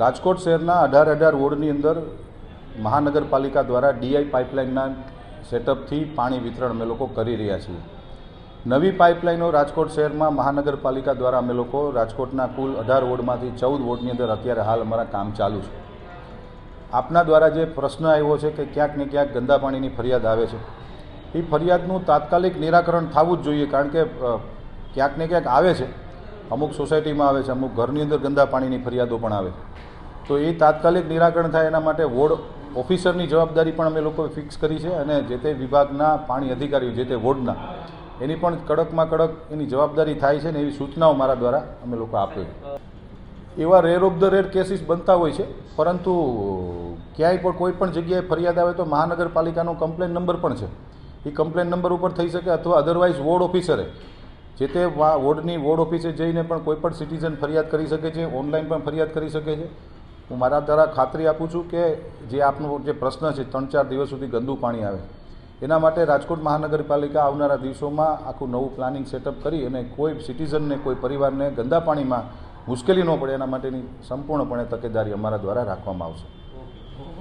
રાજકોટ શહેરના 18 વોર્ડની અંદર મહાનગરપાલિકા દ્વારા ડીઆઈ પાઇપલાઇનના સેટઅપથી પાણી વિતરણ અમે લોકો કરી રહ્યા છીએ। નવી પાઇપલાઇનો રાજકોટ શહેરમાં મહાનગરપાલિકા દ્વારા અમે લોકો રાજકોટના કુલ 18 વોર્ડમાંથી 14 વોર્ડની અંદર અત્યારે હાલ અમારા કામ ચાલુ છે। આપના દ્વારા જે પ્રશ્ન આવ્યો છે કે ક્યાંક ને ક્યાંક ગંદા પાણીની ફરિયાદ આવે છે, એ ફરિયાદનું તાત્કાલિક નિરાકરણ થવું જ જોઈએ, કારણ કે ક્યાંક ને ક્યાંક આવે છે, અમુક સોસાયટીમાં આવે છે, અમુક ઘરની અંદર ગંદા પાણીની ફરિયાદો પણ આવે, તો એ તાત્કાલિક નિરાકરણ થાય એના માટે વોર્ડ ઓફિસરની જવાબદારી પણ અમે લોકોએ ફિક્સ કરી છે અને જે તે વિભાગના પાણી અધિકારીઓ જે તે વોર્ડના એની પણ કડકમાં કડક એની જવાબદારી થાય છે ને એવી સૂચનાઓ મારા દ્વારા અમે લોકો આપે છે। એવા rare of the rare cases બનતા હોય છે, પરંતુ ક્યાંય પણ કોઈ પણ જગ્યાએ ફરિયાદ આવે તો મહાનગરપાલિકાનો કમ્પ્લેન નંબર પણ છે, એ કમ્પ્લેન નંબર ઉપર થઈ શકે, અથવા અધરવાઇઝ વોર્ડ ઓફિસરે જે તે વોર્ડની વોર્ડ ઓફિસે જઈને પણ કોઈ પણ સિટીઝન ફરિયાદ કરી શકે છે, ઓનલાઈન પણ ફરિયાદ કરી શકે છે। હું મારા દ્વારા ખાતરી આપું છું કે જે આપનો જે પ્રશ્ન છે 3-4 દિવસ સુધી ગંદુ પાણી આવે, એના માટે રાજકોટ મહાનગરપાલિકા આવનારા દિવસોમાં આખું નવું પ્લાનિંગ સેટઅપ કરી અને કોઈ સિટીઝનને, કોઈ પરિવારને ગંદા પાણીમાં મુશ્કેલી ન પડે એના માટેની સંપૂર્ણપણે તકેદારી અમારા દ્વારા રાખવામાં આવશે।